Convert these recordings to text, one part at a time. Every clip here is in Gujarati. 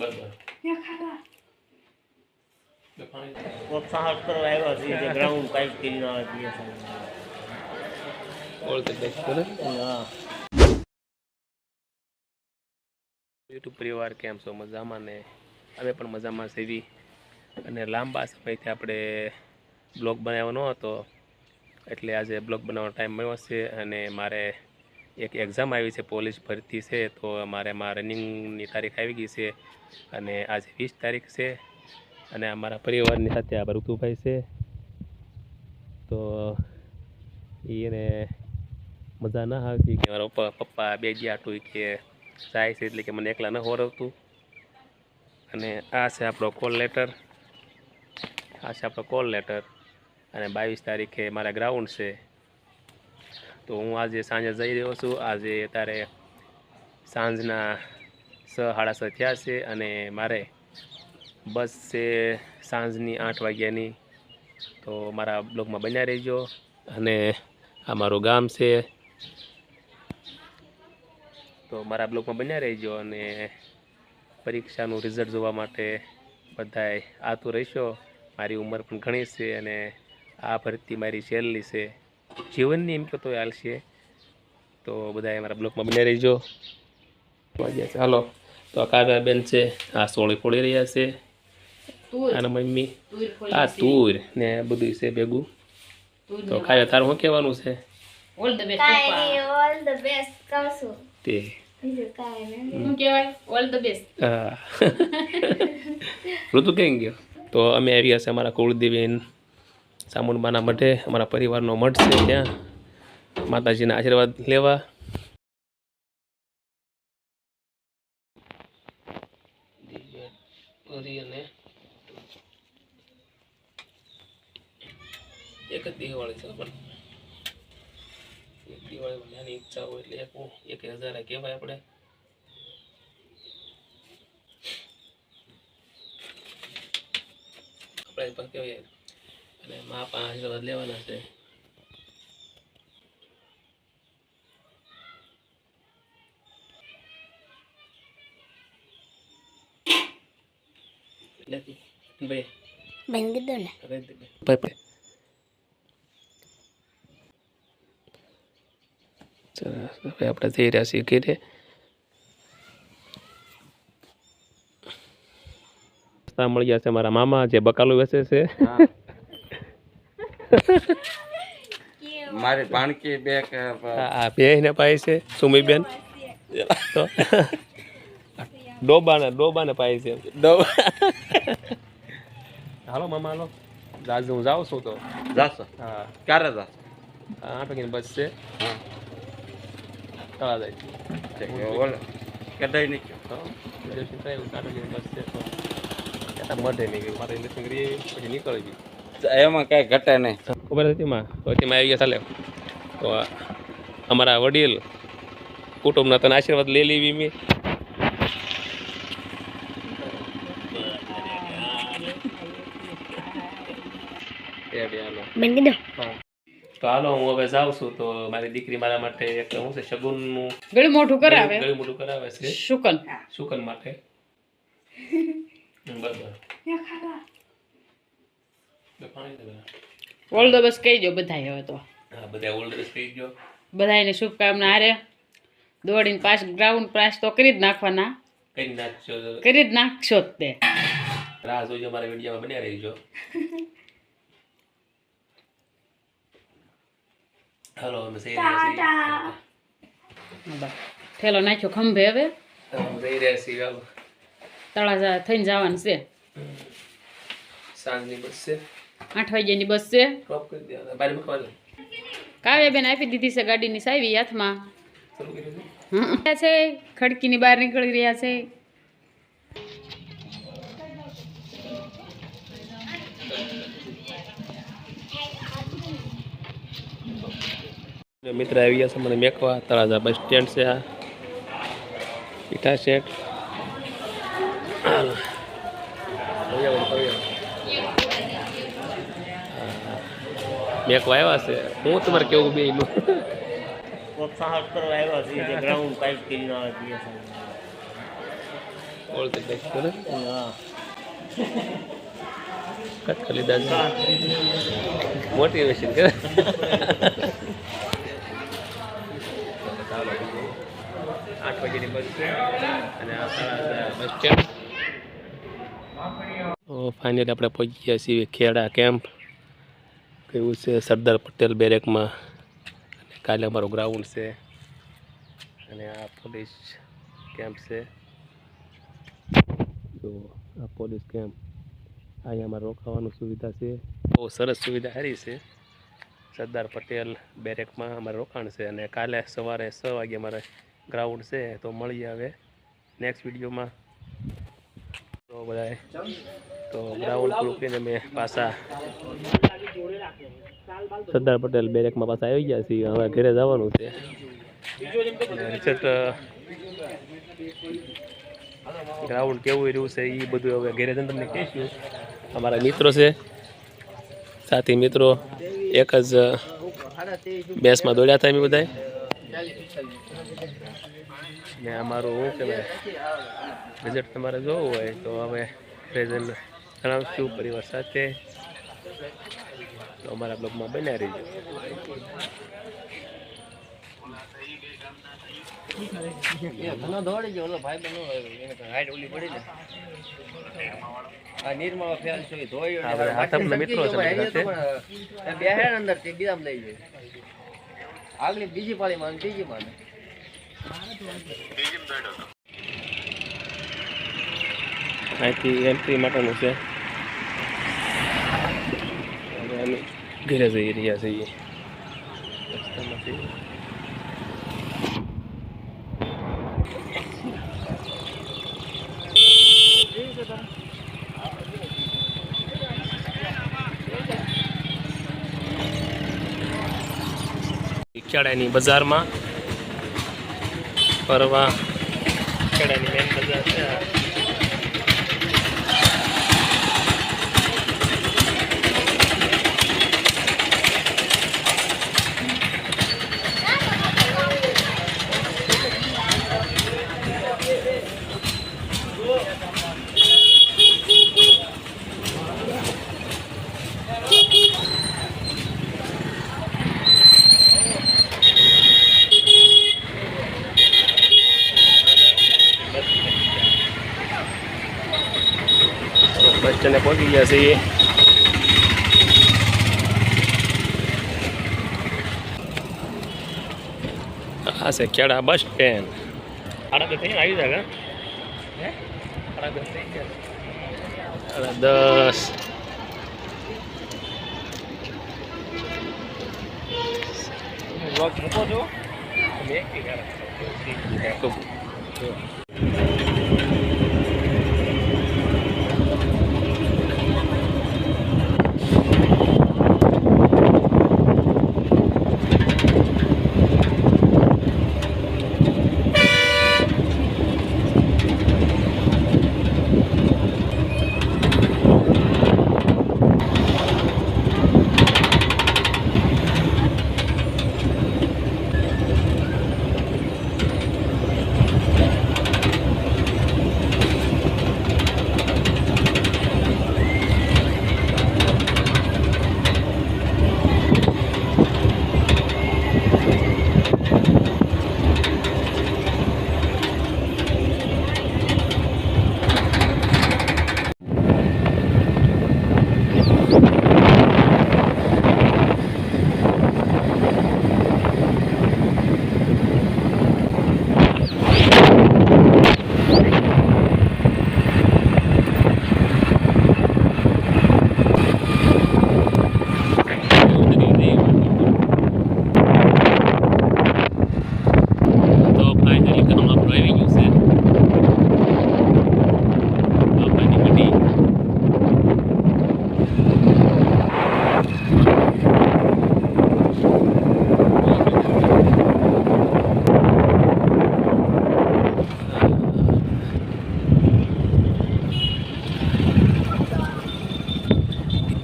બરાબર પ્રોત્સાહન કરવા આવ્યા છે જે ગ્રાઉન્ડ પાઇપ કરીને આવે છે ઓલ ધ બેસ્ટ કરે હા યુટ્યુબ પરિવાર કેમ છો મજામાં ને અમે પણ મજામાં સેવી અને લાંબા સમયથી આપણે બ્લોગ બનાવ્યો ન હતો એટલે આજે બ્લોગ બનાવવાનો ટાઈમ મળ્યો છે અને મારે એક એક્ઝામ આવી છે પોલીસ ભરતી છે તો મારે એમાં રનિંગની તારીખ આવી ગઈ છે અને આજે 20 તારીખ છે અને અમારા પરિવારની સાથે આ ઋતુભાઈ છે તો એને મજા ના આવતી કે મારા પપ્પા બે આટું કે જાય છે એટલે કે મને એકલા ન હોરવતું અને આ છે આપણો કોલ લેટર અને 22 તારીખે મારા ગ્રાઉન્ડ છે તો હું આજે સાંજે જઈ રહ્યો છું આજે અત્યારે સાંજના 6:30 થયા છે અને મારે બસ છે સાંજની 8 વાગ્યાની તો મારા બ્લોગમાં બન્યા રહેજો અને આ મારું ગામ છે તો મારા બ્લોગમાં બન્યા રહેજો અને પરીક્ષાનું રિઝલ્ટ જોવા માટે બધાય આતુર રહેશો મારી ઉંમર પણ ઘણી છે અને આ ભરતી મારી છેલ્લી છે જીવનની એમ કહો તો હાલશે તો બધાય મારા બ્લોગમાં બન્યા રહેજો હાલો તો આ કાવ્યાબેન છે આ સોળી ફોડી રહ્યા છે આના મમ્મી આ તુર ને બધું છે ભેગું તો કાવ્યા તારું શું કહેવાનું છે ઓલ ધ બેસ્ટ કહું છું તે શું કહેવાય ઓલ ધ બેસ્ટ હા ઋતુ કેમ ગયો તો અમે આવ્યા છે અમારા કુળદેવી ચામુંડમાના મઠે અમારા પરિવારનો મઠ છે ત્યાં માતાજીના આશીર્વાદ લેવા અને એક જ દિવાળી છે પણ એક દિવાળી નાની ઈચ્છા હોય એટલે 1000 કહેવાય આપણે પણ કહેવાય અને મા પણ આશીર્વાદ લેવાના છે ભાઈ બેન કીધું ને ભાઈ હવે આપણે જઈ રહ્યા છીએ ઘેરે મળી ગયા છે મારા મામા જે બકાલું વેચે છે મારી ભાણકી બે આ બે ને પાય છે સુમીબેન તો ડોબાને પાય છે હાલો મામા હાલો જાજુ હું જાઉં છું તો જાશો હા ક્યારે જા 8 વાગ્યાની બસ છે હા તળા જાય ઓલે કદાઈ નહીં બસ છે તો ત્યાં મઢે નહીં ગયું મારે ઇન્ડસ્ટ્રી કરી પછી નીકળી ગયું એમાં કઈ ઘટે નહીં ખબર હતી માં તો તેમાં આવી ગયા ચાલે તો અમારા વડીલ કુટુંબના તને આશીર્વાદ લઈ લેવી મેં બેન કીધું તો હાલો હું હવે જાઉં છું તો મારી દીકરી મારા માટે એક શું છે શગુનનું ગળું મોઢું કરાવે છે શુકન માટે બરાબર ઓલ ધ બેસ્ટ કહી દો બધાય હવે તો હા બધા ઓલ્ડ થઈ ગયો બધાયને શુભકામના હારે દોડીને પાસ ગ્રાઉન્ડ પાસ તો કરી જ નાખવાના કરી જ નાખશો જ તે રાહ જોજો મારા વિડીયોમાં બન્યા રહીજો હાલો અમે જઈ રહ્યા થેલો નાખ્યો ખંભે હવે છીએ હાલો તળાજા થઈને જવાનું છે સાંજની બસ છે 8 વાગ્યાની બસ છે ડ્રોપ કરી દે બારે મૂકવાની કાવ્યાબેન આપી દીધી છે ગાડીની સાવી હાથમાં શરૂ કર્યું છે ખડકીની બહાર નીકળી રહ્યા છે મિત્ર આવી ગયા છે મને મેકવા તળાજા બસ સ્ટેન્ડ છે આ ઈટા સેટ મેકવા આવ્યા છે હું તમારે કેવું બે પ્રોત્સાહન કરવા આવ્યા છે જે ગ્રાઉન્ડ પાઇપ કરીને આવે છે ઓળ તો બેસ્ટ કરે હા કટ કરી લીધા છે મોટિવેશન કરે 8 વાગ્યાની બસ છે અને આ 7:30 બસ સ્ટેન્ડ તો ફાઇનલી આપણે પહોંચી ગયા છીએ ખેડા કેમ્પ કેવું છે સરદાર પટેલ બેરેકમાં અને કાલે અમારો ગ્રાઉન્ડ છે અને આ પોલીસ કેમ્પ છે તો આ પોલીસ કેમ્પ અહીંયા અમારે રોકાવાની સુવિધા છે બહુ સરસ સુવિધા સારી છે સરદાર પટેલ બેરેકમાં અમારે રોકાણ છે અને કાલે સવારે 6 વાગે અમારે ગ્રાઉન્ડ છે તો મળીએ હવે નેક્સ્ટ વિડીયોમાં તો બધાએ તો ગ્રાઉન્ડ પૂરું કરીને અમે પાછા સરદાર પટેલ બેરેકમાં પાછા આવી ગયા છીએ હવે ઘરે જવાનું છે રિઝલ્ટ ગ્રાઉન્ડ કેવું રહ્યું છે એ બધું હવે ઘરે જઈને તમને કહીશું અમારા મિત્રો છે સાથી મિત્રો એક જ બેસમાં દોડ્યા હતા અમે બધાએ ને અમારું શું કહેવાય રિઝલ્ટ તમારે જોવું હોય તો હવે પ્રેઝન્ટ જણાવશું પરિવાર સાથે તો અમારા બ્લોગમાં બન્યા રહીજો દોડી ગયો ઓલો ભાઈ બનો એને હાઈટ ઓલી પડી ને આ નીરમાં ફેલ છે ધોઈ આપણે હાથમના મિત્રો છે બધા છે બે હેડ અંદર તે બીજામ લઈ જાય આગલી બીજી પાળી માં ત્રીજી માં અહીંથી એન્ટ્રી માટેનું છે હવે અમે ઘરે જઈ રહ્યા છીએ રસ્તામાંથી ખેડાની બજારમાં ફરવા ખેડાની મેન બજાર છે બસ સ્ટેન્ડે પહોંચી ગયા છીએ આ છે ખેડા બસ સ્ટેન્ડ 8:30 થઈને આવી જાય હે 8:30 થઈ ગયા 10 બ્લોગ મૂકો છો મેં કે યાર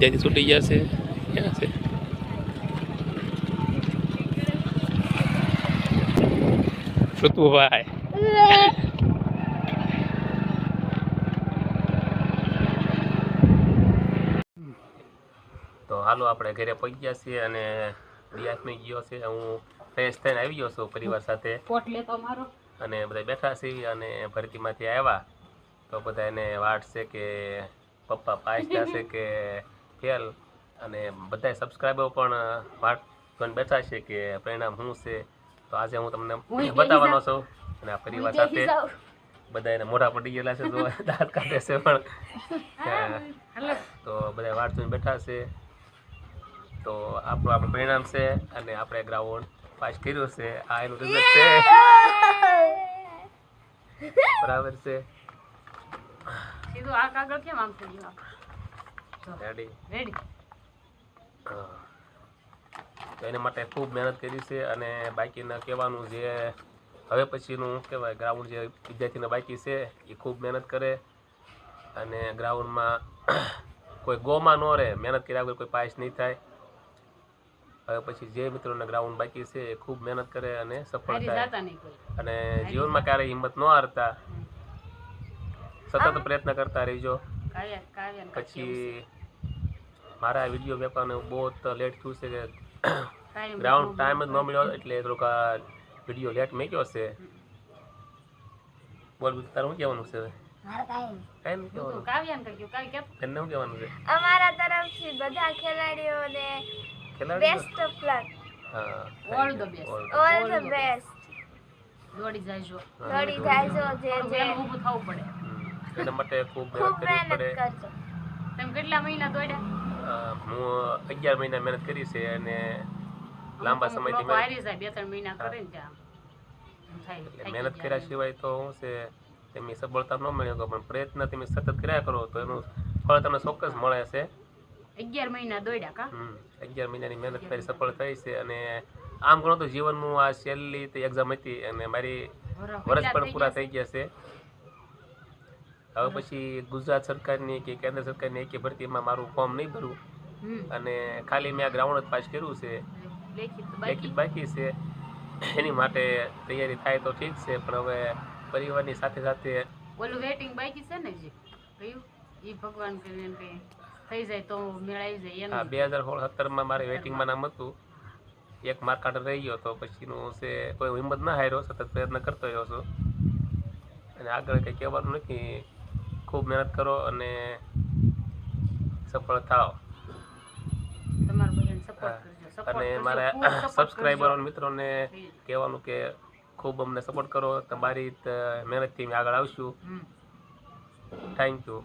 ત્યાંથી છૂટી જશે ક્યાં છે ઋતુભાઈ હાલો આપણે ઘરે પહોંચી ગયા છીએ અને રિયાસમાં ગયો છે. હું ફ્રેશ થઈને આવી ગયો છું પરિવાર સાથે પોટ લેતો મારો અને બધા બેઠા છીએ અને ભરતીમાંથી આવ્યા તો બધા એને વાટ છે કે પપ્પા પાસ થશે કે ફેલ, અને બધા સબસ્ક્રાઈબર પણ વાટ જોઈને બેઠા છે કે પરિણામ શું છે. તો આજે હું તમને બતાવવાનો છું અને આ પરિવાર સાથે બધા એને મોઢા પડી ગયેલા છે, જો દાંત કાઢે છે પણ તો બધા વાટ જોઈને બેઠા છે. તો આપણું પરિણામ છે અને આપણે ગ્રાઉન્ડ પાસ કર્યું છે. આ એનું રિઝલ્ટ છે, બરાબર છે. સીધું આ કાગળ કેમ આમ થઈ ગયું? રેડી. રેડી. તો એના માટે ખૂબ મહેનત કરી છે અને બાકીના કહેવાનું જે હવે પછીનું શું કહેવાય ગ્રાઉન્ડ જે વિદ્યાર્થીને બાકી છે એ ખૂબ મહેનત કરે અને ગ્રાઉન્ડમાં કોઈ ગોમાં ન રહે, મહેનત કર્યા વગર કોઈ પાસ નહીં થાય. હવે પછી જે મિત્રોને ગ્રાઉન્ડ બાકી છે એ ખૂબ મહેનત કરે અને સફળ થાય અને જીવનમાં ક્યારેય હિંમત ન હારતા, સતત પ્રયત્ન કરતા રહીજો. પછી મારા વિડીયો વેપારને બહુ લેટ થયું છે કે ગ્રાઉન્ડ ટાઈમ જ ન મળ્યો એટલે થોડુંક આ વિડીયો લેટ મૂક્યો છે. બોલ તારે શું કહેવાનું છે? કાંઈ નહીં કહેવાનું. તને શું કહેવાનું છે? અમારા તરફથી બધા ખેલાડીઓને બેસ્ટ ઓફ લક. હા, all the best. All the best. દોડી જાયજો. દોડી જાયજો જે ઊભું થવું પડે. એના માટે ખૂબ મહેનત ખૂબ કરવી મહેનત પડે. કરજો. તમે કેટલા મહિના દોડ્યા? હું 11 મહિના મહેનત કરી છે અને લાંબા સમયથી મહેનત હારી જાય 2-3 મહિના કરે ને ત્યાં થાય. એટલે મહેનત કર્યા સિવાય તો શું છે તેની સફળતા ન મળે તો પણ પ્રયત્ન તમે સતત કર્યા કરો તો એનું ફળ તમને ચોક્કસ મળે છે. 11 મહિના દોડ્યા કા? 11 મહિનાની મહેનત કરી સફળ થઈ છે અને આમ ગણો તો જીવનનું આ છેલ્લી એક્ઝામ હતી અને મારી વર્ષ પણ પૂરા થઈ ગયા છે. હવે પછી ગુજરાત સરકારની કે કેન્દ્ર સરકારની એકે ભરતીમાં મારું ફોર્મ નહીં ભરું અને ખાલી મેં આ ગ્રાઉન્ડ જ પાસ કર્યું છે, લેખિત બાકી છે. એની માટે તૈયારી થાય તો ઠીક છે, પણ હવે પરિવારની સાથે સાથે ઓલું વેટિંગ બાકી છે ને જે કયું ઈ ભગવાન કરીને કઈ થઈ જાય તો મેળાઈ જાય એનું. 2016-17માં મારે વેટિંગમાં નામ હતું, એક માર્ક કાર્ડ રહી ગયો તો પછીનું છે કોઈ હિંમત ના હાર્યો, સતત પ્રયત્ન કરતો રહ્યો છું અને આગળ કંઈ કહેવાનું નથી. ખૂબ મહેનત કરો અને સફળ થાઓ. તમારા બધાને સપોર્ટ કરજો. અને મારા સબસ્ક્રાઈબરો મિત્રોને કહેવાનું કે ખૂબ અમને સપોર્ટ કરો. તમારી મહેનતથી અમે આગળ આવશું. Thank you.